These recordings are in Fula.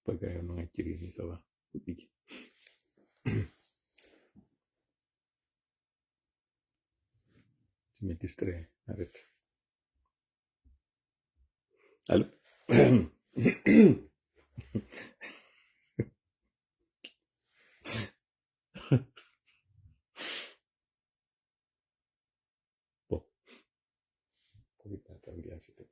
Pagaya mga chirini ça va. Tu me distrais, arrête. Allô? Bon, comment t'attends bien, s'il te plaît.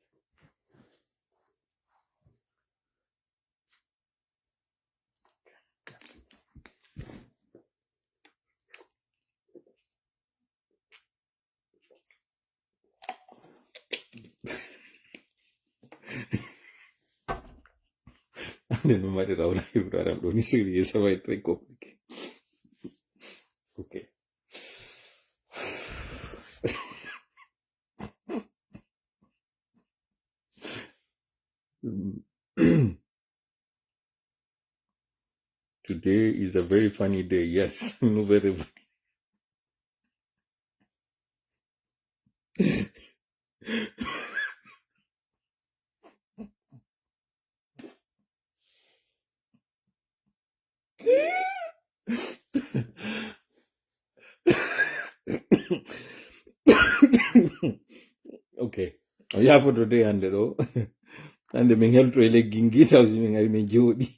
Ande no mari rauna Ibrahim do ni siri ça va être très compliqué. Ok. Today is a very funny day. Yes, no very. Okay. Ya for today ande do. Ande min helto ele gingi tawsi min ngari min jodi.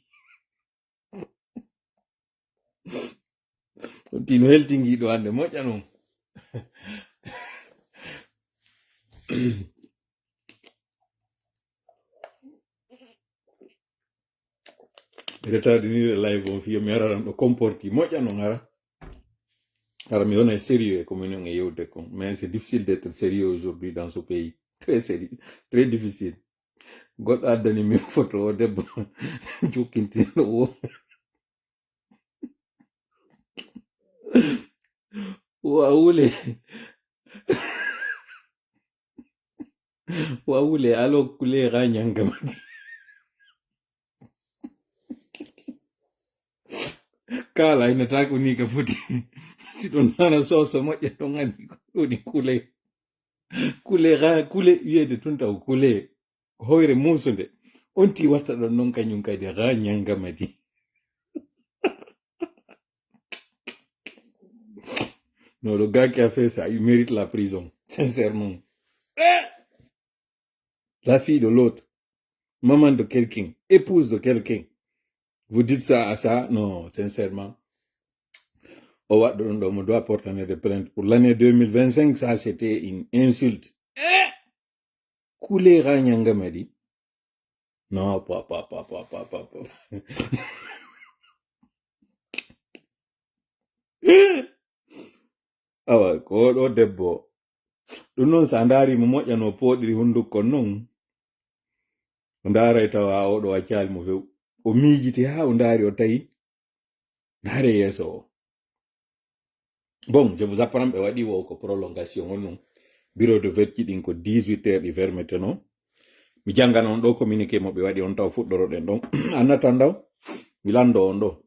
Tino heltingi do ande moƴƴa non. Retardinire live on fiyo mi araran ɗo comporti moƴƴa non ara. Alors, mais on est sérieux, comme on est au décon. Mais c'est difficile d'être sérieux aujourd'hui dans ce pays. Très sérieux, très difficile. God a donné mes photos de bon. Jokintin. Waoule. Waoule, alors coulé ranyangamati. Kala inataka unika futi. Sitonana sosa moja tongani kule. Kule yede tunta kule. Hoire musunde. Onti wata don nonka nyunka de ranyangamati. Non, le gars qui a fait ça, il mérite la prison. Sincèrement. La fille de l'autre. Maman de quelqu'un. Épouse de quelqu'un. Vous dites ça à ça? Non, sincèrement. On doit porter des plaintes. Pour l'année 2025, ça, c'était une insulte. Koulé Ranyanga m'a dit. Non, pas. Awa, ko do debbo. Ɗum noon sa ndaari mo moƴƴano pooɗiri hunduko non. O ndaaray tawa oɗo accali mo few. O miijiti ha o ndaari o tawi. Ndaare yeeso o. Bon, je vous apprends ɓe waɗi wo ko prolongation on non. Bureau de vote kiɗin ko 18h ɗi fermete non. Mi jangana on ɗo communiqué mo ɓe waɗi on taw fuɗɗoroɗen ɗon. Annatan ndaw mi lando on ɗo.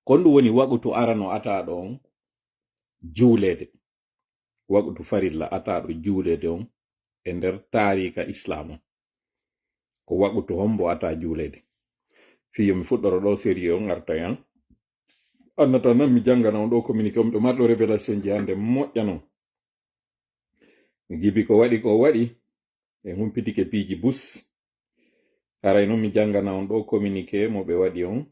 Kon ɗum woni waɓutu arano ataɗo on juulede. Waɓutu farilla ataɗo juulede on e nder tarika islam ko waɓutu hombo ata juulede. Fiyo mi fuɗɗoro ɗo sérieux on arta yan. Annata nan mi jangana on ɗo communiqué on ɗo marɗo révélation ji hande moƴƴa non. Mi gibi ko waɗi e humpitike piiji bus. Aray non mi jangana on ɗo communiqué mo ɓe waɗi on.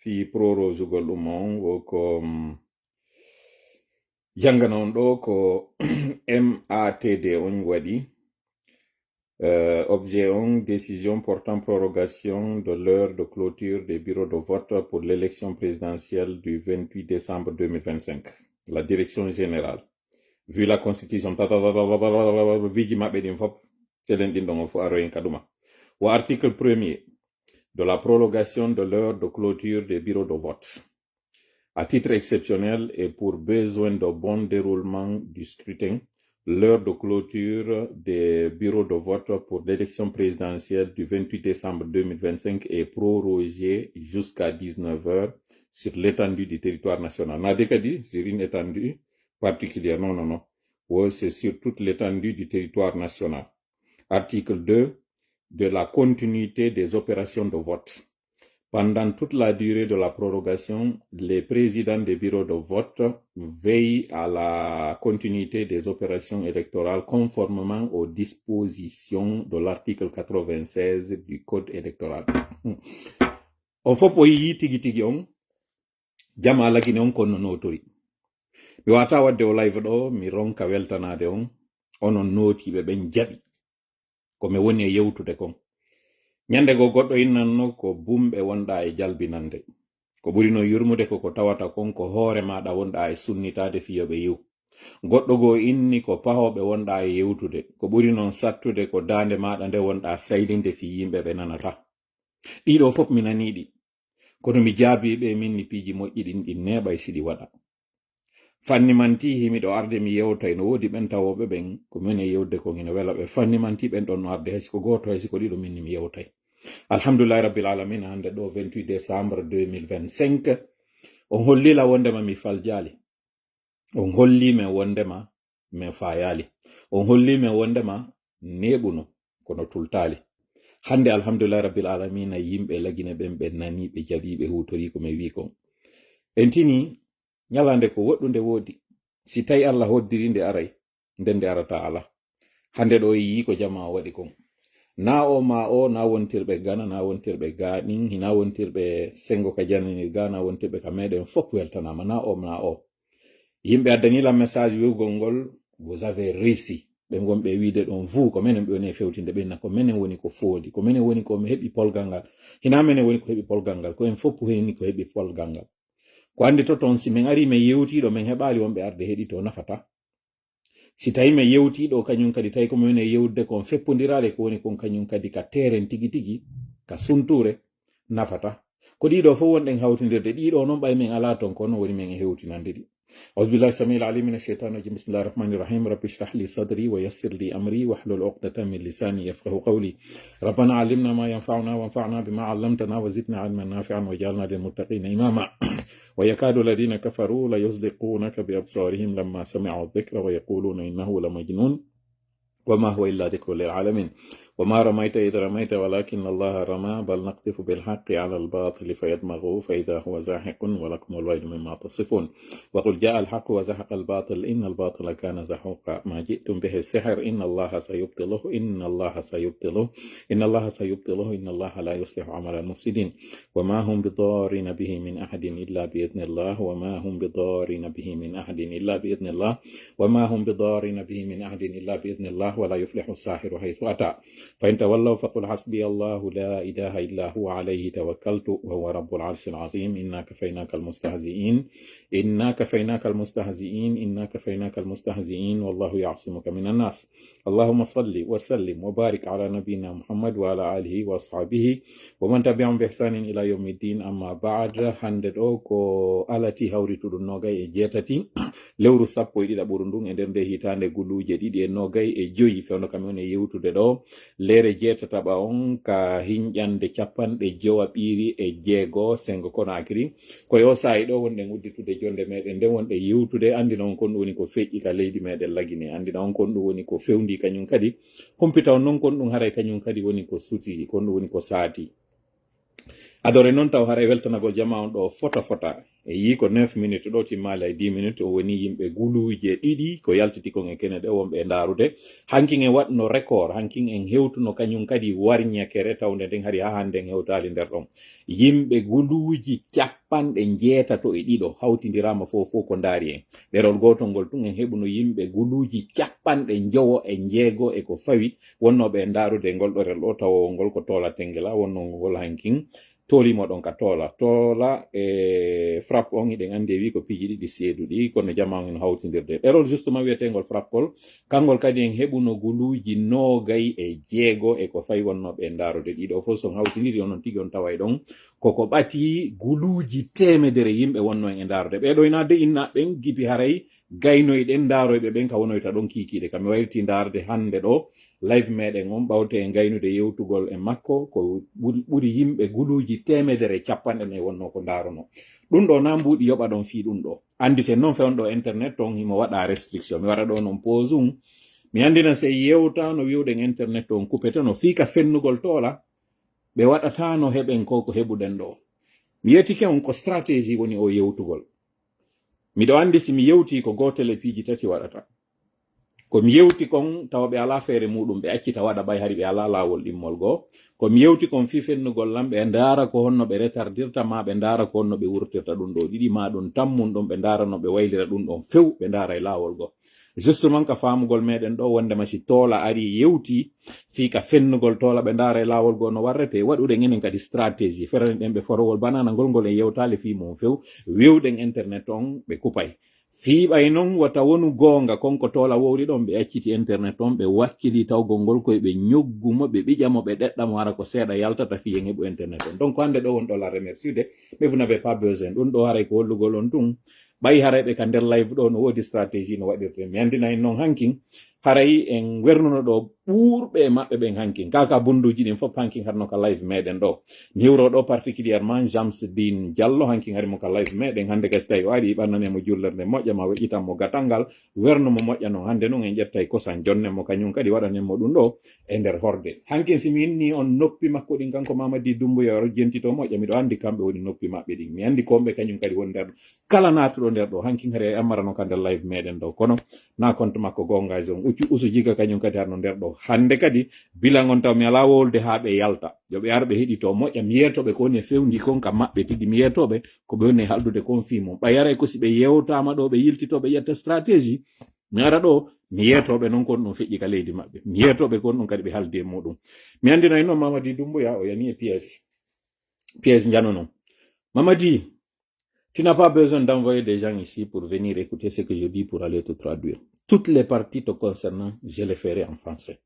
Fi prorosugol ɗum on woko jangana on ɗo ko MATD on waɗi. Objet on, décision portant prorogation de l'heure de clôture des bureaux de vote pour l'élection présidentielle du 28 décembre 2025. La direction générale. Vu la constitution, ou article 1er de la prolongation de l'heure de clôture des bureaux de vote. À titre exceptionnel et pour besoin de bon déroulement du scrutin, l'heure de clôture des bureaux de vote pour l'élection présidentielle du 28 décembre 2025 est prorogée jusqu'à 19h sur l'étendue du territoire national. N'a dit sur une étendue particulière, non. c'est sur toute l'étendue du territoire national. Article 2, de la continuité des opérations de vote. Pendant toute la durée de la prorogation, les présidents des bureaux de vote veillent à la continuité des opérations électorales conformément aux dispositions de l'article 96 du Code électoral. On faut pas y tigi on jama lagine on kono notori. Mi wata wadde o live do mi ronka weltanade on onon notiɓe ɓen jaɓi ko mi woni e yewtude kon. Nyande go goɗɗo innanno ko bumɓe wonɗa e jalbinande ko ɓurino yurmude koko tawata kon ko hoore maɗa wonɗa e sunnitade fiyoɓe yiw. Goɗɗo go inni ko pahoɓe wonɗa e yewtude ko ɓuri non sattude ko dande maɗa nde wonɗa saydinde fi yimɓe ɓe nanata. Ɗiɗo fof mi naniɗi kono mi jaabiɓe min ni piiji moƴƴi ɗin ɗi neɓa e siɗi waɗa. Fannimanti himiɗo arde mi yewtay no woodi ɓen tawoɓe ɓen ko min e yewde ko ina wela ɓe fannimanti ɓen ɗon no arde haysi ko goto haysi ko ɗiɗo min ni mi yewtay. Alhamdulillah rabbil alamin hande ɗo 28 décembre 2025 on hollila wondema mi faljali, on hollime wondema min fayali, on hollime wondema neɓuno kono tultali. Hande alhamdulillah rabbil alamin yimɓe lagine ɓen ɓe nani ɓe jaɓi ɓe hutori ko mi wi kon. En tini nyalande ko woɗɗunde woodi si tawi Allah hoddiri nde aray nden nde arata ala. Hande ɗo yi ko jama o waɗi kon. Na o ma o na wontirɓe Gana na wontirɓe gaɗin hina wontirɓe sengo ka janani ga na wontirɓe ka meɗen fof weltanama na o ma o. Yimɓe addanila message wiwgol ngol vous avez réussi. Ɓe gonɓe wiide ɗon vous ko menen ɓe woni e fewtinde ɓenna ko menen woni ko foodi ko menen woni ko heɓi polgal ngal hina menen woni ko heɓi polgal ngal ko en fof heni ko heɓi polgal ngal. Ko andi to toon si min ari min yewtiɗo min heɓali wonɓe arde heɗi to nafata. Si tawi min yewtiɗo kañum kadi tawi ko min woni e yewde kon feppodirade ko woni kon kañum kadi ka teren tigi tigi ka sunture nafata. Ko ɗiɗo fof wonɗen hawtindirde ɗiɗo noon ɓay min ala ton kono woni min e hewtinande ɗi. أعوذ بالله السميع العليم من الشيطان الرجيم بسم الله الرحمن الرحيم رب اشرح لي صدري ويسر لي أمري واحلل عقدة من لساني يفقهوا قولي ربنا علمنا ما ينفعنا وانفعنا بما علمتنا وزدنا علما نافعا وجعلنا للمتقين إماما ويكاد الذين كفروا ليصدقونك بأبصارهم لما سمعوا الذكر ويقولون إنه لمجنون وما هو إلا ذكر للعالمين وما رميت إذ رميت ولكن الله رمى بل نقذف بالحق على الباطل فيدمغه فإذا هو زاهق ولكم الويل مما تصفون وقل جاء الحق وزهق الباطل إن الباطل كان زهوقا ما جئتم به السحر إن الله سيبطله إن الله سيبطله إن الله سيبطله إن الله لا يصلح عمل المفسدين وما هم بضارين به من أحد إلا بإذن الله وما هم بضارين به من أحد إلا بإذن الله وما هم بضارين به من أحد إلا بإذن الله ولا يفلح الساحر حيث أتى فإن تولوا فقل حسبي الله لا إله إلا هو عليه توكلت وهو رب العرش العظيم إنا كفيناك المستهزئين إنا كفيناك المستهزئين إنا كفيناك المستهزئين والله يعصمك من الناس اللهم صل وسلم وبارك على نبينا محمد وعلى آله وأصحابه ومن تبعهم بإحسان إلى يوم الدين أما بعد hande ɗo ko alati hawrituɗum nogay e jeetati lewru sappo e ɗiɗa ɓuru ndun e nder nde hitande guluje ɗiɗi e nogay e joyi fewno kam on e yewtude ɗo lere jeetataɓa on ka hinƴande capanɗe jowa ɓiiri e jeego sengo Konakri koye o saayi ɗo wonɗen udditude jonde meɗen nden wonɗe yewtude andina on kon ɗum woni ko feƴƴi ka leydi meɗen lagine andina on kon ɗum woni ko fewndi kañum kadi humpita on noon kon ɗum haray kañum kadi woni ko suti kon ɗum woni ko saati adore noon taw haray weltanagol jama on ɗo fota e yi ko 9 minutes ɗo timmali ay 10 minutes o woni yimɓe guluje ɗiɗi ko yaltiti kon e kene ɗe wonɓe ndarude hankin en waɗno record hankin en hewtuno kañum kadi warñakere tawde nden hari ha hande en hewtali nder ɗon yimɓe guluji capanɗe jeetato e ɗiɗo hawtidirama fof ko ndaari en ɗerol gotol ngol tun en heɓuno yimɓe guluji capanɗe jowo e jeego e ko fawi wonnoɓe ndarude ngol ɗorel ɗo tawo ngol ko tola tengela wonno ngol hankin tolimo ɗon ka toola e frappe on iɗen andi wi ko piiji ɗiɗi seeduɗi kono jama en hawtidirde ɗerol justement wiyetengol frappol kangol kadi en heɓuno guluji noogay e jeego e ko fayi wonnoɓe ndarude ɗiɗo fof son hawtidiri onon tigi on taway ɗon koko ɓati guluji temedere yimɓe wonno en e ndarude ɓeɗo inade innaɓen gibi haray gaynoyɗen daaroyɓe ɓen ka wonoyta ɗon kiikiiɗe kam mi wayliti ndaarde hannde ɗo live meɗen on ɓawte e gaynude yewtugol e makko ko ɓuri yimɓe guluuji temedere capanɗe e wonno ko ndaarono ɗum ɗo na mbuuɗi yoɓa ɗon fii ɗum ɗo anditen noon fewn ɗo internet ton himo waɗa restriction mi waɗa ɗo noon pause um mi andina se yewta no wiwɗen internet ton coupete no fiika fennugol tola ɓe waɗata no heɓen ko heɓuɗen ɗo mi yettike on ko stratégie woni o yewtugol miɗo andi si mi yewti ko gotel e piiji tati waɗata ko mi yewti kon tawa ɓe ala feere muɗum ɓe accita waɗa ɓay hari ɓe ala lawol ɗimmol goo ko mi yewti kon fi fennugol lam ɓe ndaara ko honno ɓe retardirta ma ɓe ndaara ko honno ɓe wurtirta ɗum ɗo ɗiɗi ma ɗum tammun ɗum ɓe ndaara no ɓe waylira ɗum ɗon few ɓe ndaara e lawol goo justement ka famugol meɗen ɗo wondema si toola ari yewti fika fennugol toola ɓe ndaara e lawol goo no warrete waɗuɗen enen kadi stratégie ferani ɗen ɓe forowol banana ngol en yewtali fi mum few wiwɗen internet on ɓe kupay fiiɓay noon wata wonu goonga konko toola wowri ɗon ɓe acciti internet on ɓe wakkili tawgol ngol koye ɓe ñoggumo ɓe ɓiƴamo ɓe ɗeɗɗamo wara ko seeɗa yaltata fiyen heɓu internet on donc hande ɗo won ɗo la remerciude mais vous n'avez pas besoin ɗum ɗo haray ko hollugol on tun ɓay harayɓe ka nder live ɗo no woodi stratégie no waɗirte mi andinayi noon hankin haray en wernuno ɗo ɓuurɓe e maɓɓe ɓen hankin kaka bunduji ɗin fof hankin harno ka live meɗen ɗo mi hiwro ɗo particulièrement Jamsdine Diallo hankin harimo ka live meɗen hande kasi tawi o ari ɓannanemo jullerde moƴƴa ma weƴƴitanmo gatangal wernumo moƴƴa noon hande noon en ƴettay kosan jonnemo kañum kadi waɗanenmo ɗum ɗo e nder horde hankin simi inni on noppi makko ɗin kanko Mamadi Doumbouya o jentito moƴƴa miɗo andi kamɓe woni noppi maɓɓe ɗin mi andi komɓe kañum kadi woni nder kala natuɗo nder ɗo hankin hari amarano ka nder live meɗen ɗo kono na compte makko gongaji on usu jiga kañum kadi harno nder ɗo hande kadi bilan on taw mi ala wolde ha ɓe yalta yoɓe ar ɓe heɗito moƴƴa mi yetoɓe ko woni e fewndi kon kam maɓɓe tigi mi yetoɓe ko ɓe woni e haldude kon fimum ɓayara ko si ɓe yewtama ɗo ɓe yiltitoɓe ƴetta stratégie mi ara ɗo mi yetoɓe noon kon ɗum feƴƴi ka leydi maɓɓe mi yetoɓe kon ɗum kadi ɓe haaldi e muɗum mi andinayi noon Mamadi Doumbouya o yani e piège jano noon Mamadi, tu n'as pas besoin d'envoyer des gens ici pour venir écouter ce que je dis pour aller te traduire. Toutes les parties te concernant, je les ferai en français.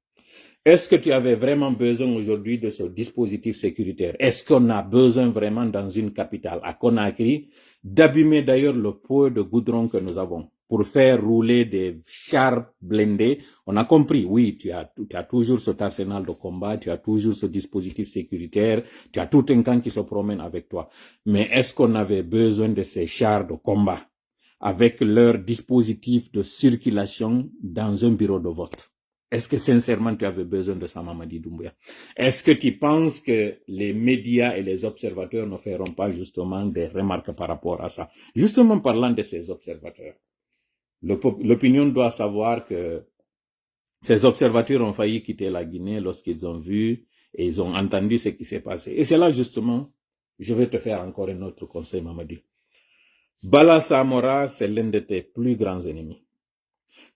Est-ce que tu avais vraiment besoin aujourd'hui de ce dispositif sécuritaire? Est-ce qu'on a besoin vraiment dans une capitale, à Conakry, d'abîmer d'ailleurs le pot de goudron que nous avons pour faire rouler des chars blindés? On a compris, oui, tu as toujours cet arsenal de combat, tu as toujours ce dispositif sécuritaire, tu as tout un camp qui se promène avec toi. Mais est-ce qu'on avait besoin de ces chars de combat avec leur dispositif de circulation dans un bureau de vote? Est-ce que sincèrement tu avais besoin de ça, Mamadi Doumbouya? Est-ce que tu penses que les médias et les observateurs ne feront pas justement des remarques par rapport à ça? Justement parlant de ces observateurs, l'opinion doit savoir que ces observateurs ont failli quitter la Guinée lorsqu'ils ont vu et ils ont entendu ce qui s'est passé. Et c'est là justement, je vais te faire encore un autre conseil, Mamadi. Bala Samora, c'est l'un de tes plus grands ennemis.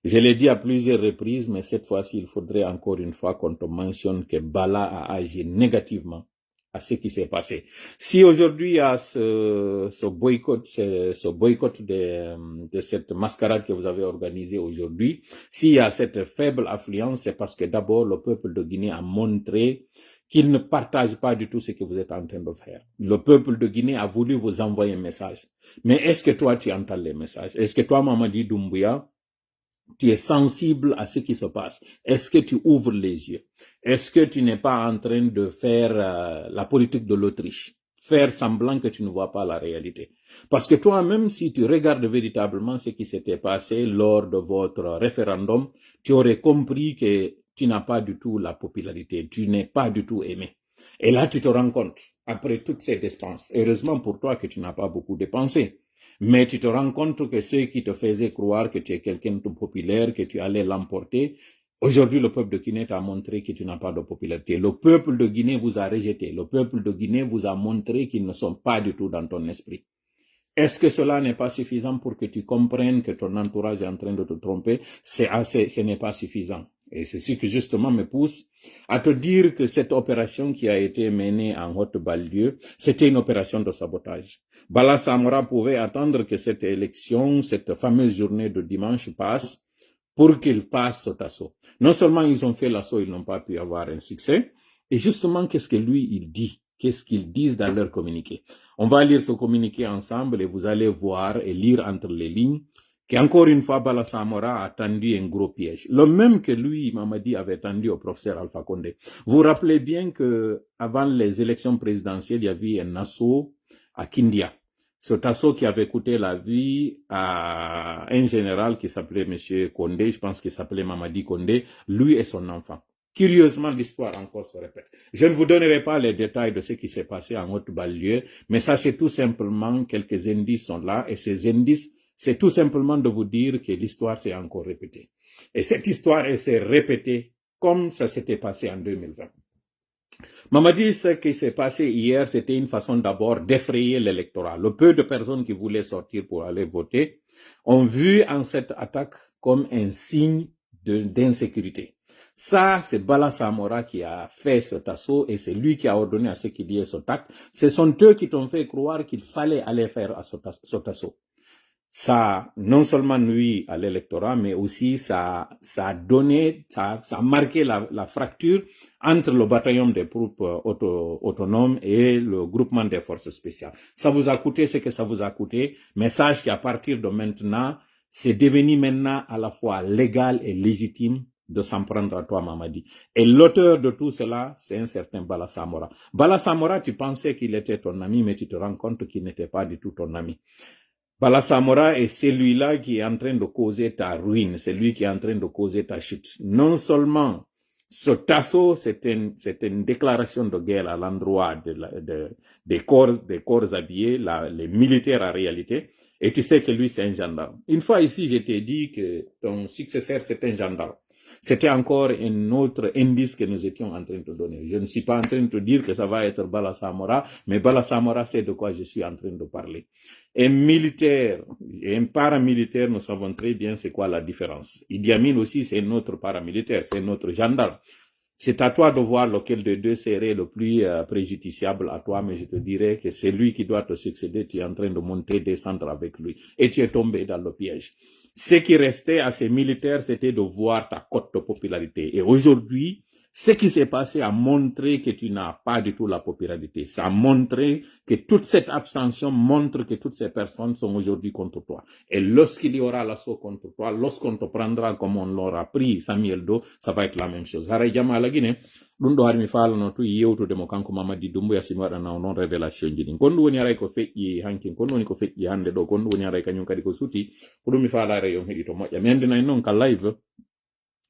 Je l'ai dit à plusieurs reprises, mais cette fois-ci, il faudrait encore une fois qu'on te mentionne que Bala a agi négativement à ce qui s'est passé. Si aujourd'hui il y a ce boycott de cette mascarade que vous avez organisée aujourd'hui, s'il y a cette faible affluence, c'est parce que d'abord le peuple de Guinée a montré qu'il ne partage pas du tout ce que vous êtes en train de faire. Le peuple de Guinée a voulu vous envoyer un message. Mais est-ce que toi, tu entends les messages? Est-ce que toi, Mamadi Doumbouya, tu es sensible à ce qui se passe? Est-ce que tu ouvres les yeux? Est-ce que tu n'es pas en train de faire la politique de l'Autriche? Faire semblant que tu ne vois pas la réalité. Parce que toi-même, si tu regardes véritablement ce qui s'était passé lors de votre référendum, tu aurais compris que tu n'as pas du tout la popularité, tu n'es pas du tout aimé. Et là, tu te rends compte, après toutes ces dépenses, heureusement pour toi que tu n'as pas beaucoup dépensé, mais tu te rends compte que ceux qui te faisaient croire que tu es quelqu'un de populaire, que tu allais l'emporter, aujourd'hui le peuple de Guinée t'a montré que tu n'as pas de popularité. Le peuple de Guinée vous a rejeté. Le peuple de Guinée vous a montré qu'ils ne sont pas du tout dans ton esprit. Est-ce que cela n'est pas suffisant pour que tu comprennes que ton entourage est en train de te tromper? Ce n'est pas suffisant. Et c'est ce qui justement me pousse à te dire que cette opération qui a été menée en Haute-Banlieue, c'était une opération de sabotage. Bala Samora pouvait attendre que cette élection, cette fameuse journée de dimanche passe pour qu'il fasse cet assaut. Non seulement ils ont fait l'assaut, ils n'ont pas pu avoir un succès. Et justement, qu'est-ce que lui, il dit? Qu'est-ce qu'ils disent dans leur communiqué? On va lire ce communiqué ensemble et vous allez voir et lire entre les lignes qu'encore une fois, Bala Samora a tendu un gros piège. Le même que lui, Mamadi, avait tendu au professeur Alpha Condé. Vous rappelez bien que avant les élections présidentielles, il y avait un assaut à Kindia. Cet assaut qui avait coûté la vie à un général qui s'appelait Monsieur Condé, je pense qu'il s'appelait Mamadi Condé, lui et son enfant. Curieusement, l'histoire encore se répète. Je ne vous donnerai pas les détails de ce qui s'est passé en haute banlieue, mais sachez tout simplement quelques indices sont là, et ces indices, c'est tout simplement de vous dire que l'histoire s'est encore répétée. Et cette histoire, elle s'est répétée comme ça s'était passé en 2020. Mamadi, ce qui s'est passé hier, c'était une façon d'abord d'effrayer l'électorat. Le peu de personnes qui voulaient sortir pour aller voter ont vu en cette attaque comme un signe d'insécurité. Ça, c'est Bala Samora qui a fait cet assaut et c'est lui qui a ordonné à ceux qui liaient cet acte. Ce sont eux qui t'ont fait croire qu'il fallait aller faire cet assaut. Ça, non seulement nuit à l'électorat, mais aussi ça a marqué la fracture entre le bataillon des troupes autonomes et le groupement des forces spéciales. Ça vous a coûté ce que ça vous a coûté, mais sachez qu'à partir de maintenant, c'est devenu maintenant à la fois légal et légitime de s'en prendre à toi, Mamadi. Et l'auteur de tout cela, c'est un certain Bala Samora. Bala Samora, tu pensais qu'il était ton ami, mais tu te rends compte qu'il n'était pas du tout ton ami. Bala Samora est celui-là qui est en train de causer ta ruine, c'est lui qui est en train de causer ta chute. Non seulement ce assaut, c'est une déclaration de guerre à l'endroit des corps habillés, les militaires en réalité, et tu sais que lui c'est un gendarme. Une fois ici, je t'ai dit que ton successeur c'est un gendarme. C'était encore un autre indice que nous étions en train de donner. Je ne suis pas en train de te dire que ça va être Bala Samora, mais Bala Samora sait de quoi je suis en train de parler. Un militaire et un paramilitaire, nous savons très bien c'est quoi la différence. Idi Amin aussi, c'est un autre paramilitaire, c'est un autre gendarme. C'est à toi de voir lequel des deux serait le plus préjudiciable à toi, mais je te dirais que c'est lui qui doit te succéder. Tu es en train de monter, descendre avec lui. Et tu es tombé dans le piège. Ce qui restait à ces militaires, c'était de voir ta cote de popularité. Et aujourd'hui, ce qui s'est passé a montré que tu n'as pas du tout la popularité. Ça a montré que toute cette abstention montre que toutes ces personnes sont aujourd'hui contre toi. Et lorsqu'il y aura l'assaut contre toi, lorsqu'on te prendra comme on l'aura pris Samuel Do, ça va être la même chose. Haray jama la Guinée, ɗum ɗo harmi falano to yewtude mo kanko Mamadi Doumbouya simi waɗana non révélation ji ɗin. Gonɗum woni haray ko feƴƴi hankin, kon woni ko feƴƴi hande ɗo, gonɗum woni haray kañum kadi ko suti, ko ɗum mi falare yon heɗi to moƴƴa. Mi andinayi noon ka live,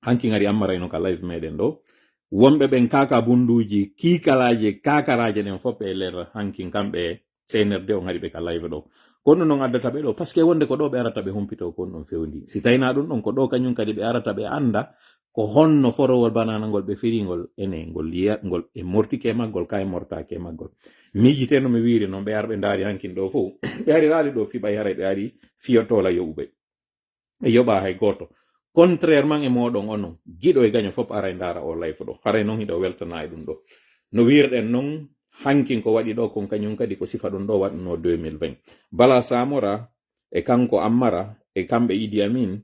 hankin ari ammarayno ka live meɗen ɗo. Wonɓe ɓen kaka bunduji kiikalaje kakaraje ɗen fof e ler hankin kamɓe CNRD on haɗi ɓe ka live ɗo kono noon addata ɓe ɗo par ce que wonde ko ɗo ɓe arata ɓe humpito kon ɗon fewndi si tawina ɗum ɗon ko ɗo kañum kadi ɓe arata ɓe anda ko honno forowol banana ngol ɓe firigol ene ngol ngol e mortike maggol ka e mortake maggol miijite no mi wiiri noon ɓe ar ɓe ndaari hankin ɗo fof ɓe ari raali ɗo fiɓay haray ɓe ari fiyotola yoɓuɓe e yoɓa hay goto contrairement e moɗon onon giɗo e gaño fof ara e ndara o life ɗo haray noon hiɗo weltana e ɗum ɗo no wirɗen noon hankin ko waɗi ɗo kon kañum kadi ko sifa ɗum ɗo waɗno 2020 Bala Samora e kanko Ammara e kamɓe Idi Amin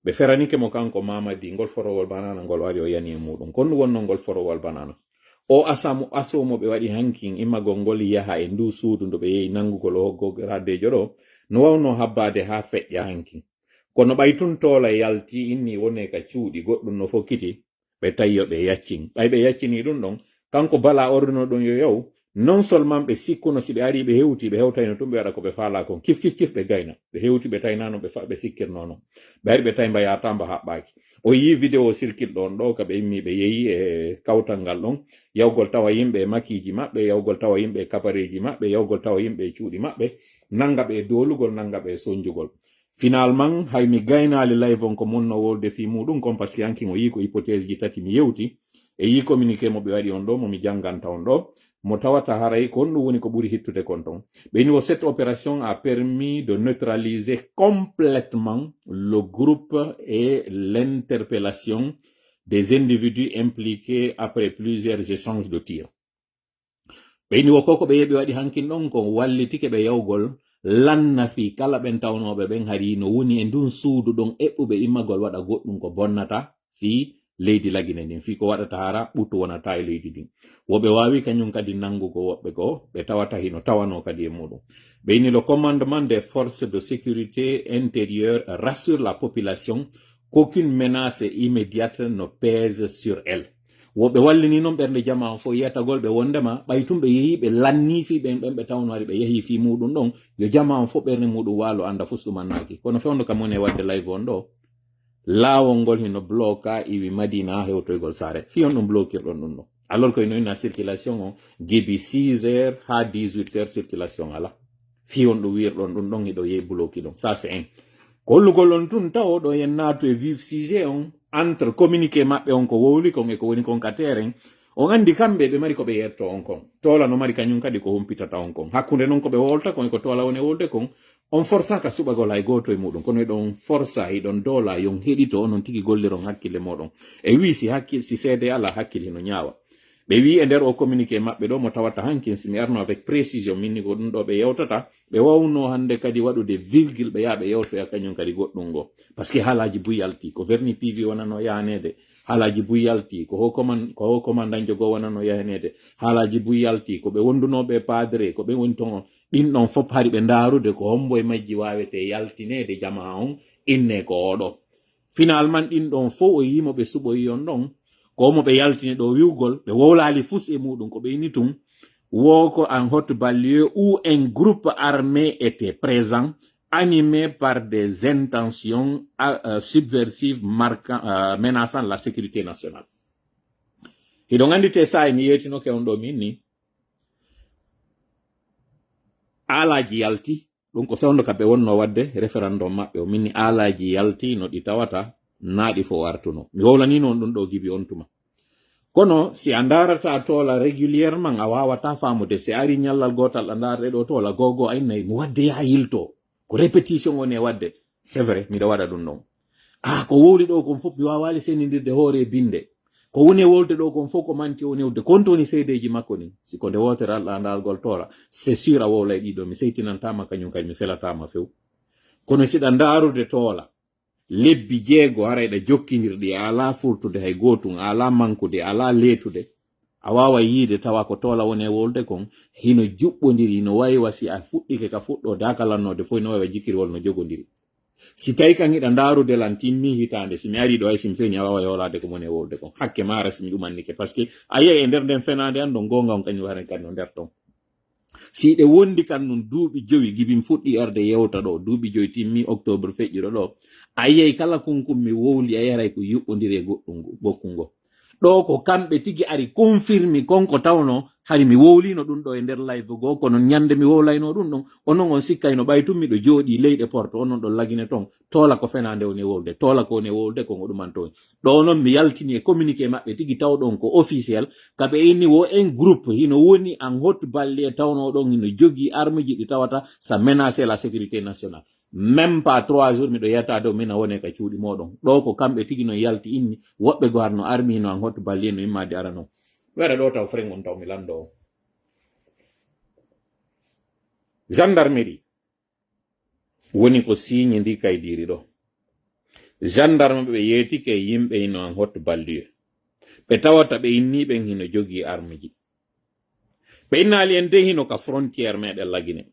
ɓe feranike mo kanko Mamadi ngol forowol banana ngol wari o yani e muɗum kon wonno ngol forowol banana o asomo ɓe waɗi hankin immagol ngol yaha e ndu suudu ndo ɓe yehi nangugol o hoggoradejo ɗo no wawno habbade ha feƴƴa hankin kono ɓaytun tola yalti inni wone ka cuuɗi goɗɗum no fokkiti ɓe tayyo ɓe yaccin ɓay ɓe yaccini ɗum ɗon kanko Bala ordino ɗum yo yow non seulement ɓe sikkuno si ɓe ari ɓe hewti ɓe hewtayno tum ɓe waɗa ko ɓe faala kon kif ɓe gayna ɓe hewti ɓe taynano ɓe sikkirno non ɓe ari ɓe tawi mbayatamba haɓɓaki o yi vidéo circuit ɗon ɗo ka ɓe immi ɓe yeeyi e kawtal ngal ɗon yawgol tawa yimɓe makkiji maɓɓe yawgol tawa yimɓe kabareji maɓɓe yawgol tawa yimɓe cuuɗi maɓɓe nanga ɓe dolugol nanga ɓe sonjugol finalement hay mi gaynali live on ko munno wolde fi muɗum kon par ce que hankin o yi ko hypothèse ji tati mi yewti e yi communiqué mo ɓe waɗi on ɗo momi janganta on ɗo mo tawata haray kon ɗum woni ko ɓuri hittude kon ton ɓeni cette opération a permis de neutraliser complètement le groupe et l'interpellation des individus impliqués après plusieurs échanges de tirs ɓeni wo koko ɓe yeɓi waɗi hankin ɗon ko wallitike ɓe yawgol lanna fi kala ɓen tawnoɓe ɓen hari no woni e ndun suudu ɗon eɓɓuɓe immagol waɗa goɗɗum ko bonnata fi leydi lagine ndin fi ko waɗata hara ɓuttu wonata e leydi ndin woɓe wawi kañum kadi nangugo woɓɓe ko ɓe tawata hino tawano kadi e muɗum ɓeyni le commandement des forces de sécurité intérieure rassure la population qu'aucune menace immédiate ne pèse sur elle woɓe wallini noon ɓernde jama fo yiyatagol ɓe wondema ɓaytum ɓe yeehi ɓe lanni fi ɓen ɓe tawnori ɓe yeehi fi muɗum ɗon yo jama fo ɓernde muɗum waalo anda fusɗumannaki kono fewndo kam woni e wadde live on ɗo laawol ngol hino bloka iwi madina ha hewtoygol saare fi on ɗum blokirɗon ɗum ɗo alors que ino circulation o gebi 6 heures ha 18 heures circulation ala fi on ɗo wirɗon ɗum ɗon hiɗo yehi bloki ɗon ça c'est un kollugol on tun taw ɗo yen naatu e vif sujet on entre communiqué maɓɓe on ko wowli kon e ko woni kon ka terrain on andi kamɓe ɓe mari ko ɓe yetto on kon tola no mari kañum kadi ko humpitata on kon hakkunde noon ko ɓe wolta kon e ko tola woni wolde kon on forsaka suɓagol hay goto e muɗum kono eɗon forsa eɗon dola yon heɗito onon tigi golliron hakkille moɗon e wi si seede ala hakkille hino ñaawa ɓe wi e nder o communiqué maɓɓe ɗo mo tawata hankin simi arno avec précision minni ko ɗum ɗo ɓe yewtata ɓe wawno hande kadi waɗude virgule ɓe yaha ɓe yewtoya kañum kadi goɗɗum ngo par ce que haalaji buyalti ko verni pivi wonano yahanede haalaji buyalti ko ho commandant go wonano yahanede haalaji buyalti ko ɓe wondunoɓe padre ko ɓe woni ton ɗin ɗon fof hari ɓe ndarude ko hombo e majji wawete yaltinede jama on inne ko oɗo finalement ɗin ɗon fof o yimoɓe suɓoyi on ɗon ko mo ɓe yaltini ɗo wiwgol ɓe wowlali fus e muɗum ko ɓe ini tum woko en haute banlieue où un groupe armé était présent animé par des intentions subversives menaçant la sécurité nationale hiɗon andite sa mi yetinoke on ɗo min ni alaji yalti ɗum ko fewndo ka ɓe wonno wadde référendum maɓɓe o minni alaji yalti no ɗi tawata naaɗi fo artuno mi howlani noon ɗum ɗo gibi on tuma kono si a darata tola régulièrement a wawata famude si ari ñallal gotal a darde ɗo tola gogo aynayi mi wadde yaha yilto ko répétition woni e wadde c'est vrai miɗa waɗa ɗum ɗon ko wowli ɗo kon fof mi wawali senidirde hoore binde ko woni e wolde ɗo kon fof ko manti woni wonde konto woni seedeji makko ni siko nde wotere alɗandalgol tola c'est sûr a wowla e ɗiɗo mi seytinantama kañum kadi mi felatama few kono siɗa darude tola lebbi jeego harayɗa jokkidirɗi ala furtude hay gotum ala mankude ala letude a wawa yiide tawa ko tola woni e wolde kon hino juɓɓodiri hino waywa si a fuɗɗike ka fuɗɗo dakalannode fo hino waywa jikkirwol no jogodiri si tawi kan hiɗa darude lan timmi hitande simi ari ɗo ay simi feñi a wawa yolade ko woni e wolde kon hakke mara simi ɗumannike par ce que a yiya e nder nden fenade an ɗo gonga on kañum haren kadi no nder ton si ɗe wondi kan nun duuɓi joyi gibin fuɗɗi arde yewta ɗo duuɓi joyi timmi octobre feƴƴiɗo ɗo a yiyay kala kunkum mi wowli a yaray ko yuɓɓodiri e gokkungo ɗo ko kamɓe tigi ari confirmi konko tawno hari mi wowlino ɗum ɗo e nder live go kono ñande mi wowlayno ɗum ɗon onon on sikkayno ɓaytum miɗo jooɗi leyɗe porte onon ɗon lagine ton tola ko fenande woni wolde tola ko woni wolde ko ɗuman toon ɗo noon mi yaltini e communiqué maɓɓe tigi tawɗon ko officiel kaɓe inni wo en groupe hino woni en haute banlieue tawno ɗon hino jogui arme ji ɗi tawata ça menacer la sécurité nationale même pas 3 jours miɗo yetta dow mina wone ka cuuɗi moɗon ɗo ko kamɓe tigi no yalti inni woɓɓe go harno armi no en haute banlieue no immade arano wara ɗo taw frengon taw mi lando o gendarmerie woni ko signe ndi kaydiri ɗo gendarme ɓe yeetike yimɓe hino en haute banlieue ɓe tawata ɓe inniɓen hino jogii arme ji ɓe innali en de hino ka frontiére meɗen lagine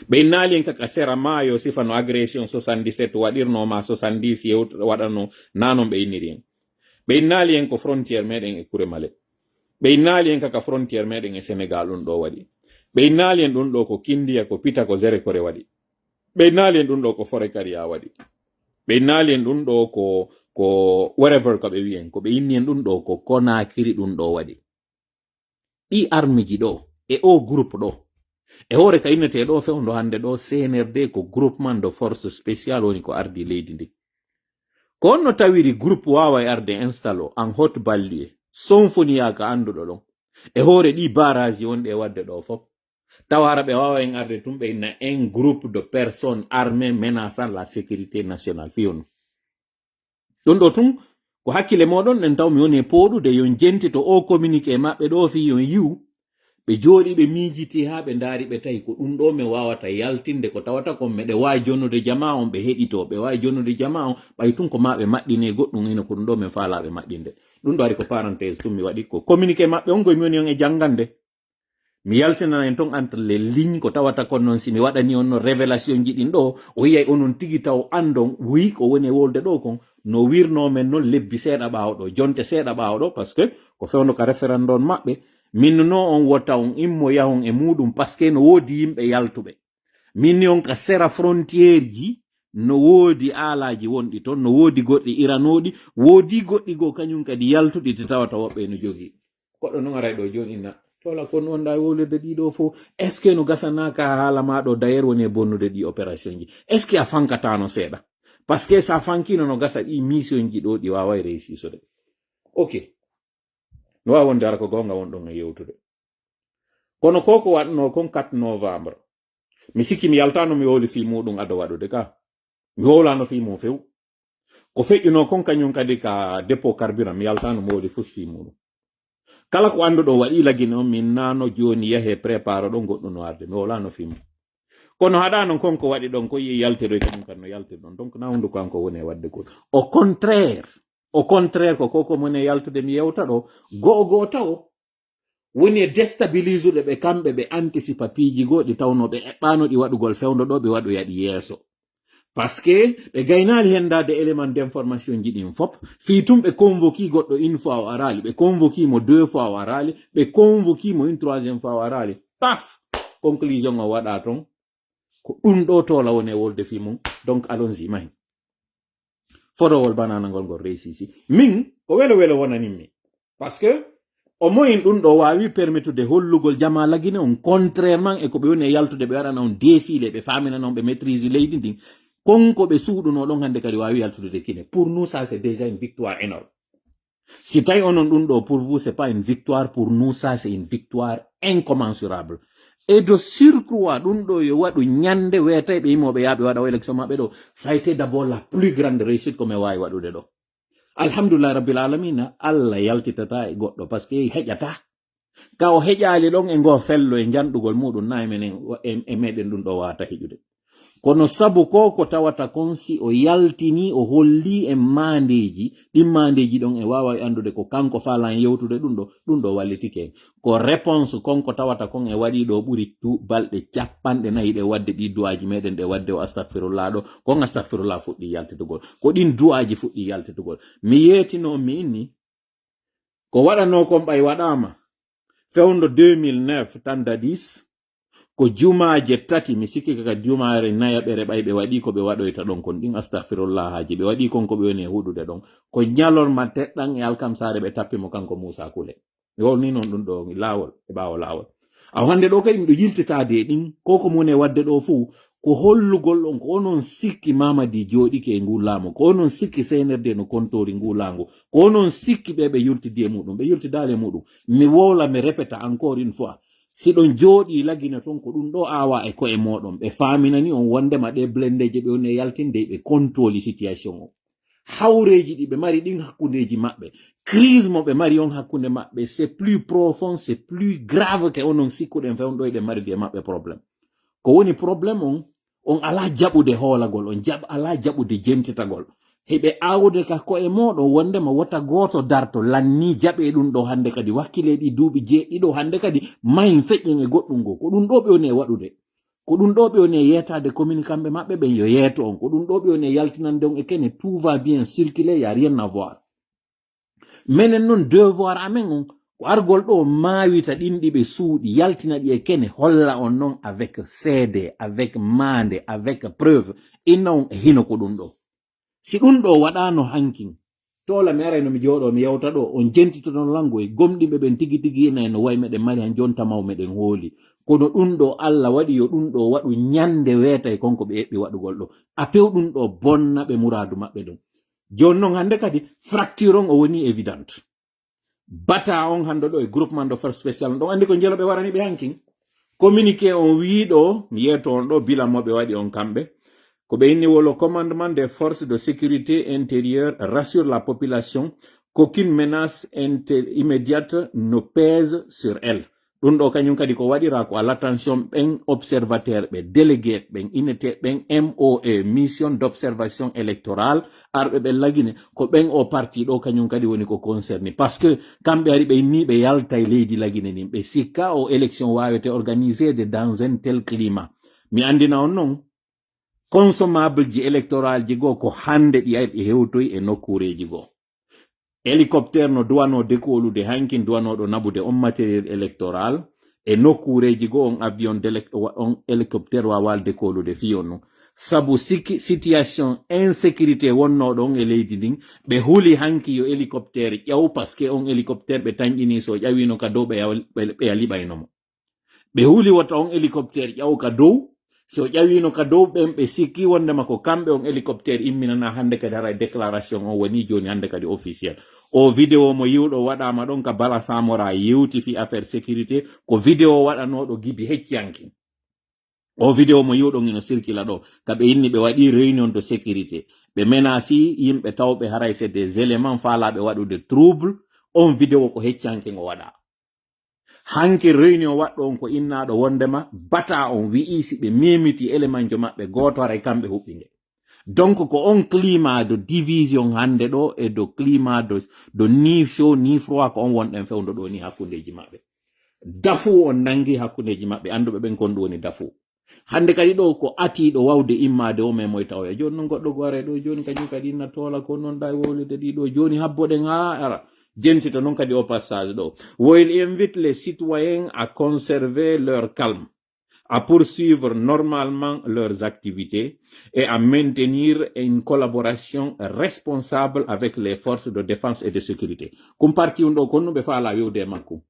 ɓe innali en kaka sera maayo sifano agression 77 waɗirnoma 70 yewta waɗano nanon ɓe inniri en ɓe innali en ko frontiére meɗen e kure male ɓe innali en kaka frontiére meɗen e sénégal ɗum ɗo waɗi ɓe innali en ɗum ɗo ko kindiya ko pita ko zere kore waɗi ɓe innali en ɗum ɗo ko fore kariya waɗi ɓe innali en ɗum ɗo ko wherever ko ɓe wiyen ko ɓe inni en ɗum ɗo ko konakiri ɗum ɗo waɗi ɗi armiji ɗo e o groupe ɗo e hoore ka innete ɗo fewndo hande ɗo CNRD ko groupement de force spéciale woni ko ardi leydi ndi ko onno tawiri groupe wawa e arde installe en haute banlieue sonfonia ka anduɗo ɗon e hoore ɗi barrage ji wonɗe e wadde ɗo fof tawara ɓe wawa en arde tum ɓe inna un groupe de personnes armées menaçant la sécurité nationale fiyonu ɗum ɗo tum ko hakkille moɗon nen taw mi woni e poɗude yon jenti to o communiqué maɓɓe ɗo fi yon yiw ɓe jooɗi ɓe miijiti haa ɓe ndaari ɓe tawi ko ɗum ɗo mi wawata yaltinde ko tawata kon meɗe waawi jonnude jama on ɓe heɗito ɓe waawi jonnude jama on ɓay tun ko ma ɓe maɗɗine goɗɗum ino ko ɗum ɗo min faalaɓe maɗɗinde ɗum ɗo ari ko parenthèse tum mi waɗi ko communiqué maɓɓe on koye mi woni on e janngande mi yaltinana en ton entre les lignes ko tawata kon noon si mi waɗani on no révélation ji ɗin ɗo o yiyay onon tigi taw andon wi ko woni e wolde ɗo kon no wirnomen noon lebbi seeɗa ɓaawo ɗo jonte seeɗa ɓaawo ɗo par ce que ko fewno ka référendum maɓɓe min no on wota on immo yahon e muɗum par ce que no woodi yimɓe yaltuɓe min ni on ka sera frontiére ji no woodi aalaji wonɗi toon no woodi goɗɗi iranoɗi woodi goɗɗi goo kañum kadi yaltuɗi te tawata woɓɓe no jogii goɗɗo noon aray ɗo joni inna tola kon wonda wolirde ɗiɗo fof est ce que no gasanaka haala maɗo d'ailleurs woni e bonnude ɗi opération ji est ce que a fankatano seeɗa par ce que sa fankino no gasa ɗi mission ji ɗo ɗi wawai réussisode ok no wawi wonde ara ko gonga wonɗon e yewtude kono koko waɗno kon 4 novembre mi sikki mi yaltano mi wowli fi muɗum ado waɗude ka mi wowlano fi mum few ko feƴƴuno kon kañum kadi ka dépôt carburant mi yaltano mi wowli fof fi muɗum kala ko anduɗo waɗi lagine on min nano joni yahe prépare ɗo goɗɗo no arde mi wowlano fi mum kono haɗa non konko waɗi ɗon ko yi yaltiroy kañum kan no yaltir ɗon donc na hundu kanko woni e wadde goɗɗo au contraire ko koko mone yaltude mi yewta ɗo go'o taw woni e déstabilise uɗe ɓe kamɓe ɓe anticipa piiji goɗi tawno ɓe eɓɓano ɗi waɗugol fewndo ɗo ɓe waɗo yaɗi yeeso par ce que ɓe gaynali hendade élément d' information ji ɗin fop fii tum ɓe convoqui goɗɗo une fois o arali ɓe convoqui mo 2 fois o arali ɓe convoqui mo une 3e fois o arali paf conclusion o waɗa ton ko ɗum ɗo tola woni e wolde fi mum donc allons-y mahi fotowol banana ngol réussisi min ko welo wonaninmi par ce que au moins ɗum ɗo wawi permettude hollugol jama lagine on contrairement e ko ɓe woni e yaltude ɓe waɗana on défilé ɓe faminana on ɓe maîtrise leydi ndin konko ɓe suuɗuno ɗon hande kadi wawi yaltude kine pour nous ça c'est déjà une victoire énorme si tawi onon ɗum ɗo pour vous c'est pas une victoire pour nous ça c'est une victoire incommensurable et de surcroît ɗum ɗo yo waɗu ñande weetay ɓe yimoɓe yaaɓe waɗa o élection maɓɓe ɗo ça a été d'abord la plus grande réussite ko mi wawi waɗude ɗo alhamdulillah rabbil alamina allah yaltitata e goɗɗo par ce que heƴata ka o heƴali ɗon e ngo fello e janɗugol muɗum na emenen e meɗen ɗum ɗo wata heƴude kono sabu ko tawata kon si o yaltini o holli e mandeji ɗin mandeji ɗon e wawa andude ko kanko falan yewtude ɗum ɗo wallitike ko réponse konko tawata kon e waɗi ɗo ɓuri balɗe 40 ɗe wadde ɗi duwaji meɗen ɗe wadde o astahfirullah ɗo kon astahfirullah fuɗɗi yaltitugol ko ɗin duwaji fuɗɗi yaltitugol mi yetino mi inni ko waɗano kon ɓay waɗama fewndo 2009 tan dadis ko jumaje tati mi sikki kaka jumare nayaɓere ɓay ɓe waɗi ko ɓe waɗoyta ɗon kon ɗin astahfirullah haji ɓe waɗi kon ko ɓe woni e huɗude ɗon ko ñalorma teɗɗan e alkamsare ɓe tappimo kanko Moussa Koulé wolni noon ɗum ɗo lawol e ɓawo lawol aw hande ɗo kadi miɗo yiltitade ɗin koko mone wadde ɗo fuu ko hollugol on ko onon sikki Mamadi joɗike e ngu laamu ko onon sikki CNRD no kontori ngu laangu ko onon sikki ɓe yultidi e muɗum ɓe yultidali e muɗum mi wowla mi répéta encore une fois si ɗon jooɗi lagina ton ko ɗum ɗo awa e koye moɗon ɓe faminani on wondema ɗe blendeje ɓe woni e yaltinde ɓe contrôle situation o hawreji ɗi ɓe mari ɗin hakkundeji maɓɓe crise mo ɓe mari on hakkunde maɓɓe c'est plus profond c'est plus grave que onon sikkuɗen fewɗo ɗe mari de maɓɓe probléme ko woni probléme on ala jaɓude hoolagol on ala jaɓude jemtitagol heɓe awde ka koye moɗon wondema wota goto darto lanni jaɓe ɗum ɗo hande kadi wakkileɗi duuɓi jeeɗiɗo hande kadi mayin feƴƴen e goɗɗum go ko ɗum ɗo ɓe woni e waɗude ko ɗum ɗo ɓe woni e yetade communiquant ɓe maɓɓe ɓen yo yeeto on ko ɗum ɗo ɓe woni e yaltinande on e kene tout va bien circuler y a rien à voir menen noon devoir amen on ko argol ɗo maawita ɗinɗi ɓe suuɗi yaltina ɗi e kene holla on noon avec cd avec mande avec preuve inna on e hino ko ɗum ɗo si ɗum ɗo waɗano hankin tola mi arayno mi jooɗo mi yewta ɗo on jentitoton lango e gomɗiɓe ɓen tigi tigi ina no way meɗen mari han jonta maw meɗen hooli kono ɗum ɗo Allah waɗi yo ɗum ɗo waɗu ñande weeta e konko ɓe eɓɓi waɗugol ɗo a pew ɗum ɗo bonna ɓe muradu maɓɓe ɗum joni noon hande kadi fracture on o woni évidente bata on hande ɗo e groupement de force spécial ɗon andi ko jeelo ɓe warani ɓe hankin communiqué on wiiɗo mi yeeto on ɗo bilan mo ɓe waɗi on kamɓe ko ɓe inni wolo commandement des forces de sécurité intérieure rassure la population qu'aucune menace immédiate ne pèse sur elle ɗum ɗo kañum kadi ko waɗira ko à l'attention ɓen observateur ɓe délégué ɓen inete ɓen MOE mission d'observation électorale arɓe ɓe lagine ko ɓen o parti ɗo kañum kadi woni ko concerné parce que kamɓe ari ɓe ni ɓe yalta e leydi lagine nin ɓe sikka o élection wawete organisé de dans un tel climat mi andina on noon consommable ji électoral ji goo ko hande ɗi ari ɗi hewtoy e nokkureji goo hélicoptère no duwano dekolude hankin duwanoɗo naɓude on matériel électoral e nokkureji goo on avion on hélicoptère wawal dekolude fiyon no sabu situation insécurité wonnoɗo on e leydi ndin ɓe huuli hanki yo hélicoptère ƴaw parce que on hélicoptère ɓe tañƴini so ƴawino ka dow ɓe liɓaynomo ɓe huuli wata on hélicoptère ƴaw ka dow so ƴawino ka dow ɓen ɓe sikki wondema ko kamɓe on hélicoptère imminana hande kadi hara déclaration on woni joni hande kadi officiel o vidéo mo yiwɗo waɗama ɗon ka Bala Samora yewti fi affaire sécurité ko vidéo waɗanoɗo Gibi Heccianki o vidéo mo yiwɗon ino circula ɗo kaɓe inni ɓe waɗi réunion de sécurité ɓe menasi yimɓe tawɓe haray c'est des éléments faalaɓe waɗude trouble on vidéo ko Heccianki ngo waɗa hanki réunion waɗɗo on ko innaɗo wondema bata on wi'i si ɓe memiti élément jo maɓɓe goto haray kamɓe huɓɓinge donc ko on climat de division hande ɗo e do climat de ni chaud ni froid ko on wonɗen fewdo ɗo ni hakkundeji maɓɓe dafu on nangi hakkundeji maɓɓe anduɓe ɓen kon ɗum woni dafu hande kadi ɗo ko atiɗo wawde immade o men moye tawoya joni noon goɗɗo gore ɗo joni kañum kadi inna tola ko noon ɗa wowlide ɗiɗo joni habboɗen ha ara jentita noon kadi au passage ɗo wo il invite les citoyens à conserver leur calme à poursuivre normalement leurs activités et à maintenir une collaboration responsable avec les forces de défense et de sécurité. Kumparti undo konno be faala wiwde makko.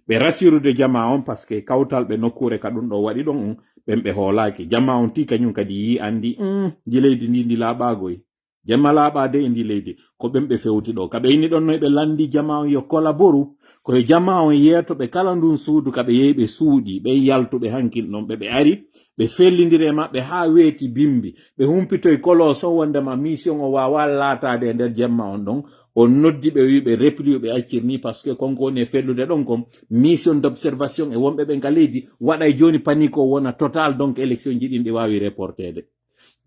Be rasirude jama on parce que kawtal be nokkure ka ɗum ɗo waɗi ɗon ɓen ɓe hoolaki jama on ti kañum kadi yi andi di leydi ndi laaɓagoy jama laaɓade e ndi leydi ko ɓen ɓe fewti ɗo kaɓe inni ɗon noy ɓe landi jama on yo collaboru koye jama on yetoɓe kala ndun suudu kaɓe yehi ɓe suuɗi ɓe yaltuɓe hankin ɗon ɓe ari ɓe fellidiri e maɓɓe ha weeti bimbi ɓe humpitoye kolos o wondema mission o wawa laatade e nder jemma on ɗon on noddi ɓe wi ɓe repli ɓe accirni par ce que konko woni e fellude ɗon kom mission d' observation e wonɓe ɓen ka leydi waɗa e joni panique o wona total donc élection ji ɗin ɗi wawi reportede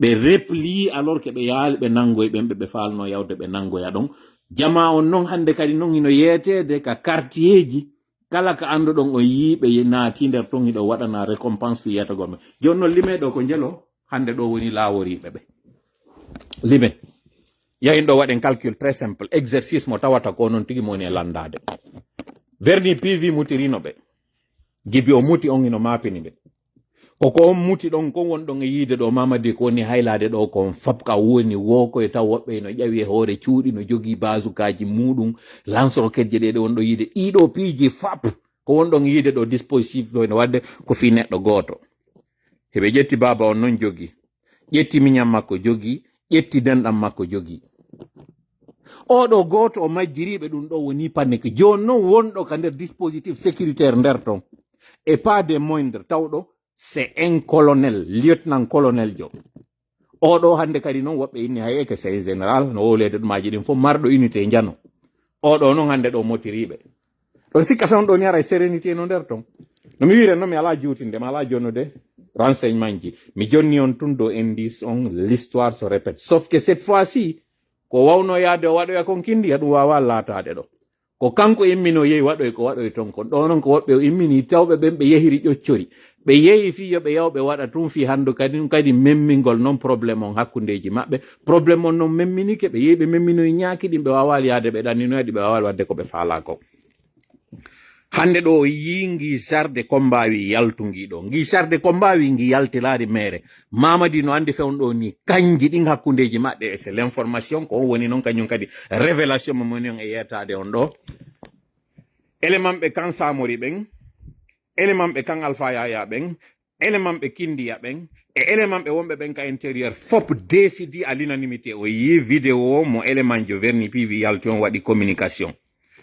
ɓe repli alors que ɓe yaali ɓe nangoye ɓen ɓe falno yawde ɓe nangoya ɗon jama on noon hande kadi noon ino yeetede ka quartier ji kala ka anduɗon o yiiɓe naati nder ton hiɗo waɗana récompense fiyata gomme joni noon lime ɗo ko jelo hande ɗo woni laaworiɓe ɓe lime yahin ɗo waɗen calcul très simple exercice mo tawata ko noon tigi moni e landade verni PV mutirino ɓe Gibi o muti on ino mapini ɓe koko on muti ɗon kon wonɗon e yiide ɗo Mamadi ko woni haylade ɗo kon fabka woni woko e taw woɓɓe no ƴawi e hoore cuuɗi no jogii basukaji muɗum lance roquette je ɗeɗe wonɗo yiide ɗiɗo piiji fap ko wonɗon yiide ɗo dispositif ɗo ene wadde ko fi neɗɗo goto heɓe ƴetti baba on noon jogi ƴetti miñam makko jogi ƴetti denɗam makko jogi oɗo goto o majjiriɓe ɗum ɗo woni panique joni noon wonɗo ka nder dispositif sécuritaire nder ton et pas des moindres tawɗo c'est un colonel lieutenant colonel jo oɗo hande kadi noon woɓɓe inni haye que c'est général no wowlede ɗumaji ɗin fof marɗo unité jano oɗo noon hande ɗo motiriɓe ɗon sikka fewn ɗo ni ara sérénité no nder ton no mi wiren noon mi ala juutinde mi ala jonnude renseignement ji mi jonni on tun do indice on l'histoire se répète sauf que cette fois-ci ko wawno yaade o waɗoya kon kindi ɗum wawa laatade ɗo ko kanko immino yehi waɗoy ko waɗoy ton kon ɗo noon ko woɓɓe immini tawɓe ɓen ɓe yehiri ƴoccori ɓe yehi fi yo ɓe yaw ɓe waɗa tun fi hande kadi memmingol noon probléme on hakkundeji maɓɓe probléme on noon memminike ɓe yehi ɓe memminoye ñaaki ɗin ɓe wawali yaade ɓe ɗanninoyaɗi ɓe wawali wadde ko ɓe faala ko hande ɗo yi ngi sarde kombawi yaltungi ɗo ngi sarde kombawi ngi yaltilari mere Mamadi no andi fewnɗo ni kanji ɗin hakkundeji maɓɓe e c'est l'information ko on woni noon kañum kadi révélation mo moni on e yetade on ɗo élément ɓe kan Samori ɓen élément ɓe kan Alpha Yaya ɓen élément ɓe Kindiya ɓen e élément ɓe wonɓe ɓen ka intérieur fop décidi à l'unanimité o yi vidéo mo élément jo verni PV yalti on waɗi communication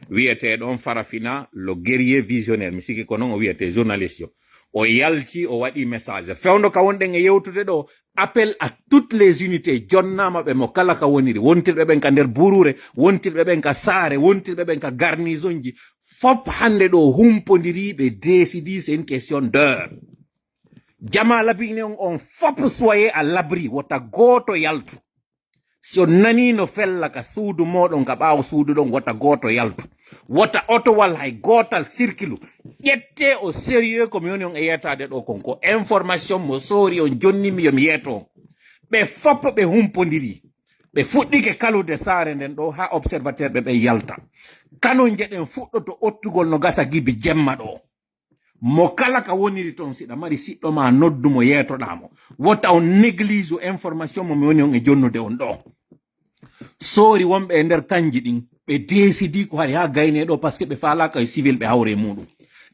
wiyete ɗon Farafina le guerrier visionnaire mi siki ko noon o wiyete journaliste jo o yalti o waɗi message fewndo ka wonɗen e yewtude ɗo appel à toutes les unités jonnama ɓe mo kala ka woniri wontirɓe ɓen ka nder burure wontirɓe ɓen ka saare wontirɓe ɓen ka garnison ji fop hande ɗo humpodiri ɓe décidi, c'est une question d'heure. Jama labine on fop soyez à l'abri wota goto yaltu. Si on nani no fella ka suudu moɗon ka ɓaawo suudu ɗon wota goto yaltu. Wota otowal hay gotal circule. Ƴette au sérieux comme yoni on e yetade ɗo konko information mo sori on jonnimi yomi yeto. Ɓe fop ɓe humpodiri. Ɓe fuɗɗike kalude saare nden ɗo ha observateur ɓe yalta. Kanon jeɗen fuɗɗoto ottugol no gasa gibi jemma ɗo. Mo kala ka woniri ton siɗa mari siɗɗo ma noddu mo yetoɗamo. Wota on néglige information mo mi woni on e jonnude on ɗo. Sori wonɓe e nder kanji ɗin ɓe décidi ko hari ha gayne ɗo parce que ɓe falaka e civil ɓe hawre muɗum.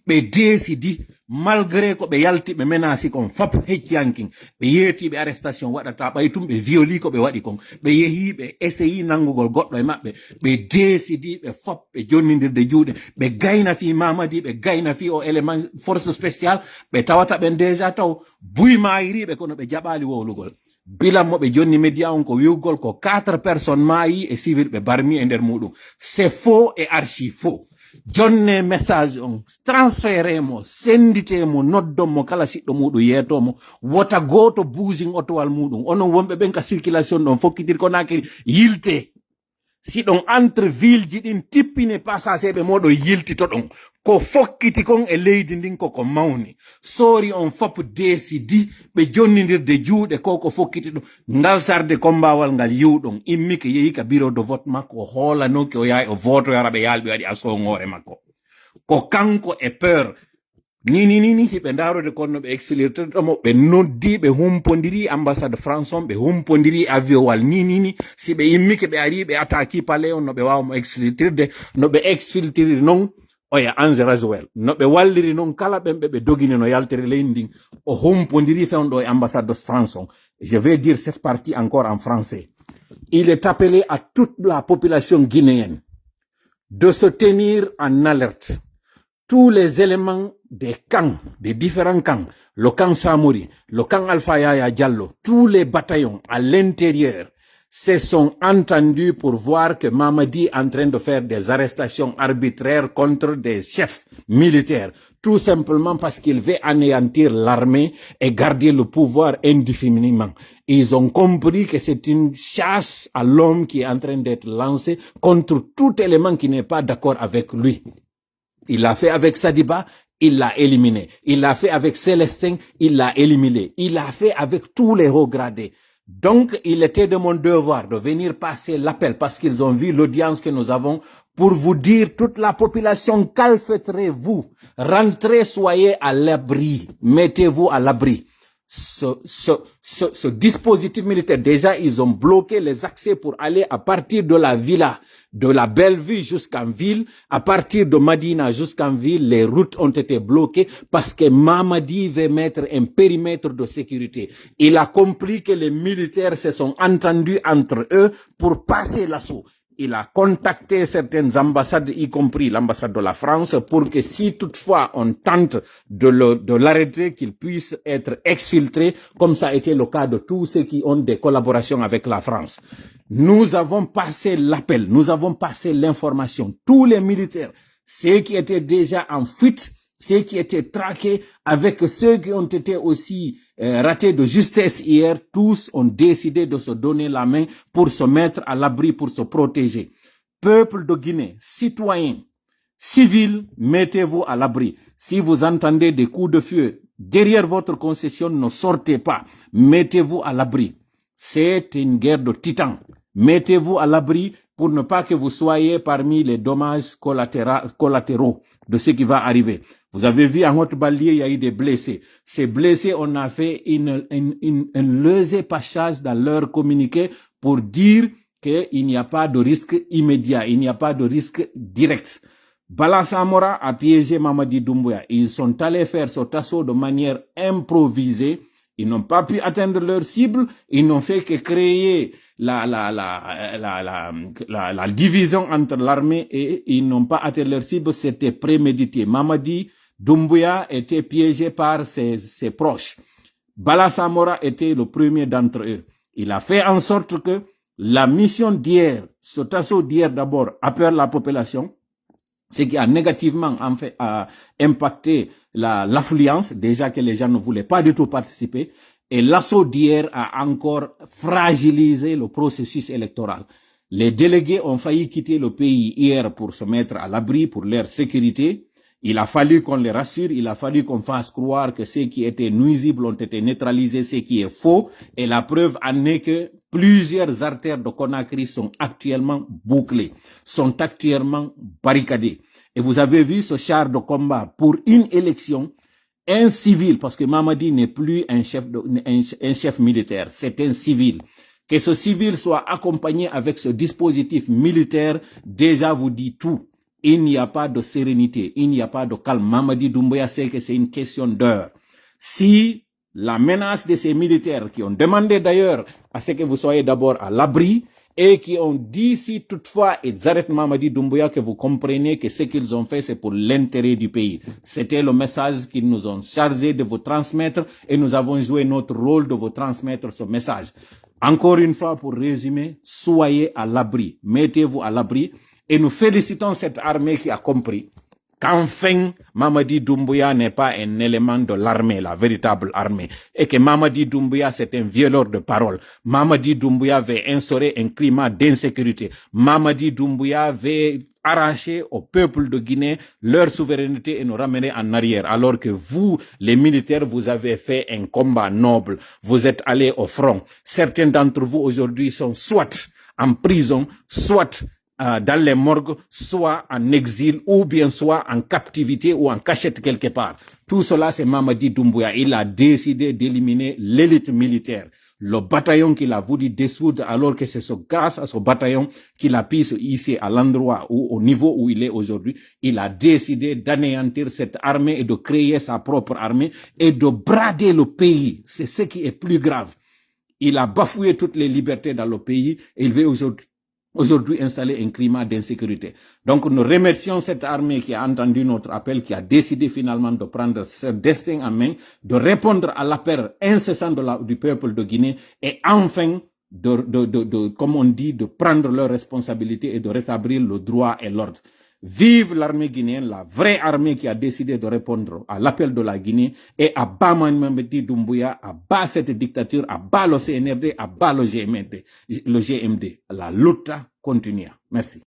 Ɓe décidi malgré ko ɓe yalti ɓe menasi kon fop hecciyankin ɓe yeeti ɓe arrestation waɗata ɓay tum ɓe violi ko ɓe waɗi kon ɓe yehi ɓe essayi nangugol goɗɗo e maɓɓe ɓe décidi ɓe fop ɓe jonnidirde juuɗe ɓe gayna fi Mamadi ɓe gayna fi o élément force spéciale ɓe tawata ɓen déjà taw buy mayiriɓe kono ɓe jaɓali wowlugol bilan mo ɓe jonni média on ko wiwgol ko 4 personnes maayi e civil ɓe barmi e nder muɗum c'est faux et archi faux. Jonne message on transféré mo sendite mo noddon mo kala siɗɗo muɗum yeetomo wota goto bouging otowal muɗum onon wonɓe ɓen ka circulation ɗon fokkitir ko naki yilte si ɗon entre ville ji ɗin tippine passager ɓe moɗon yiltito ɗon ko fokkiti kon e leydi ndin koko mawni sori on fop décidi ɓe jonnidirde juuɗe ko fokkiti ɗum ngal sarde kombawal ngal yiwɗon immike yehi ka bureau de vote makko o hoolanoki o yahi o voto yara ɓe yaalɓe waɗi asongore makko ko kanko e peur ni hiɓe ndarude konno ɓe exfiltretomo ɓe noddi ɓe humpodiri ambassade France on ɓe humpodiri avion wal ni si ɓe immike ɓe ari ɓe attaque palais on no ɓe wawmo exfiltride no ɓe exfiltriri non oya Ange Raswell no ɓe walliri non kala ɓen ɓe dogini no yaltere leydi ndin o humpodiri fewɗo e ambassade de France on. Je vais dire cette partie encore en français. Il est appelé à toute la population guinéenne de se tenir en alerte. Tous les éléments des camps, des différents camps, le camp Samori, le camp Alpha Yaya Diallo, tous les bataillons à l'intérieur se sont entendus pour voir que Mamadi est en train de faire des arrestations arbitraires contre des chefs militaires, tout simplement parce qu'il veut anéantir l'armée et garder le pouvoir indéfiniment. Ils ont compris que c'est une chasse à l'homme qui est en train d'être lancée contre tout élément qui n'est pas d'accord avec lui. Il l'a fait avec Sadiba, il l'a éliminé. Il l'a fait avec Célestin, il l'a éliminé. Il l'a fait avec tous les hauts gradés. Donc, il était de mon devoir de venir passer l'appel parce qu'ils ont vu l'audience que nous avons pour vous dire, toute la population, calfeutrez-vous, rentrez, soyez à l'abri, mettez-vous à l'abri. Ce dispositif militaire, déjà, ils ont bloqué les accès pour aller à partir de la villa, de la Bellevue jusqu'en ville, à partir de Madina jusqu'en ville, les routes ont été bloquées parce que Mamadi veut mettre un périmètre de sécurité. Il a compris que les militaires se sont entendus entre eux pour passer l'assaut. Il a contacté certaines ambassades, y compris l'ambassade de la France, pour que si toutefois on tente de l'arrêter, qu'il puisse être exfiltré, comme ça a été le cas de tous ceux qui ont des collaborations avec la France. Nous avons passé l'appel, nous avons passé l'information. Tous les militaires, ceux qui étaient déjà en fuite, ceux qui étaient traqués, avec ceux qui ont été aussi ratés de justesse hier, tous ont décidé de se donner la main pour se mettre à l'abri, pour se protéger. Peuple de Guinée, citoyens, civils, mettez-vous à l'abri. Si vous entendez des coups de feu derrière votre concession, ne sortez pas. Mettez-vous à l'abri. C'est une guerre de titans. Mettez-vous à l'abri pour ne pas que vous soyez parmi les dommages collatéraux de ce qui va arriver. Vous avez vu en Haute-Balier, il y a eu des blessés. Ces blessés, on a fait un laissez-passage dans leur communiqué pour dire qu'il n'y a pas de risque immédiat, il n'y a pas de risque direct. Bala Samora a piégé Mamadi Doumbouya. Ils sont allés faire ce assaut de manière improvisée. Ils n'ont pas pu atteindre leur cible. Ils n'ont fait que créer la division entre l'armée et ils n'ont pas atteint leur cible. C'était prémédité. Mamadi Doumbouya était piégé par ses proches. Bala Samora était le premier d'entre eux. Il a fait en sorte que la mission d'hier, cet assaut d'hier d'abord, appelle la population. ce qui a négativement en fait impacté l'affluence, déjà que les gens ne voulaient pas du tout participer, et l'assaut d'hier a encore fragilisé le processus électoral. Les délégués ont failli quitter le pays hier pour se mettre à l'abri pour leur sécurité. Il a fallu qu'on les rassure, il a fallu qu'on fasse croire que ceux qui étaient nuisibles ont été neutralisés, ce qui est faux. Et la preuve en est que plusieurs artères de Conakry sont actuellement bouclées, sont actuellement barricadées. Et vous avez vu ce char de combat pour une élection, un civil, parce que Mamadi n'est plus un chef militaire, c'est un civil. Que ce civil soit accompagné avec ce dispositif militaire, déjà vous dit tout. Il n'y a pas de sérénité, il n'y a pas de calme. Mamadi Doumbouya sait que c'est une question d'heure. Si la menace de ces militaires qui ont demandé d'ailleurs à ce que vous soyez d'abord à l'abri et qui ont dit si toutefois ils arrêtent Mamadi Doumbouya, que vous compreniez que ce qu'ils ont fait c'est pour l'intérêt du pays. C'était le message qu'ils nous ont chargé de vous transmettre et nous avons joué notre rôle de vous transmettre ce message. Encore une fois, pour résumer, soyez à l'abri, mettez-vous à l'abri. Et nous félicitons cette armée qui a compris qu'enfin, Mamadi Doumbouya n'est pas un élément de l'armée, la véritable armée. Et que Mamadi Doumbouya, c'est un violeur de parole. Mamadi Doumbouya veut instaurer un climat d'insécurité. Mamadi Doumbouya veut arracher au peuple de Guinée leur souveraineté et nous ramener en arrière. Alors que vous, les militaires, vous avez fait un combat noble. Vous êtes allés au front. Certains d'entre vous aujourd'hui sont soit en prison, soit dans les morgues, soit en exil, ou bien soit en captivité ou en cachette quelque part. Tout cela, c'est Mamadi Doumbouya. Il a décidé d'éliminer l'élite militaire. Le bataillon qu'il a voulu dissoudre, alors que c'est grâce à ce bataillon qu'il a pu se hisser à l'endroit où, au niveau où il est aujourd'hui, il a décidé d'anéantir cette armée et de créer sa propre armée et de brader le pays. C'est ce qui est plus grave. Il a bafoué toutes les libertés dans le pays et il veut aujourd'hui installer un climat d'insécurité. Donc nous remercions cette armée qui a entendu notre appel, qui a décidé finalement de prendre ce destin en main, de répondre à l'appel incessant du peuple de Guinée et enfin comme on dit, de prendre leurs responsabilités et de rétablir le droit et l'ordre. Vive l'armée guinéenne, la vraie armée qui a décidé de répondre à l'appel de la Guinée et à bas Mamadi Doumbouya, à bas cette dictature, à bas le CNRD, à bas le GMD. La lutte continue. Merci.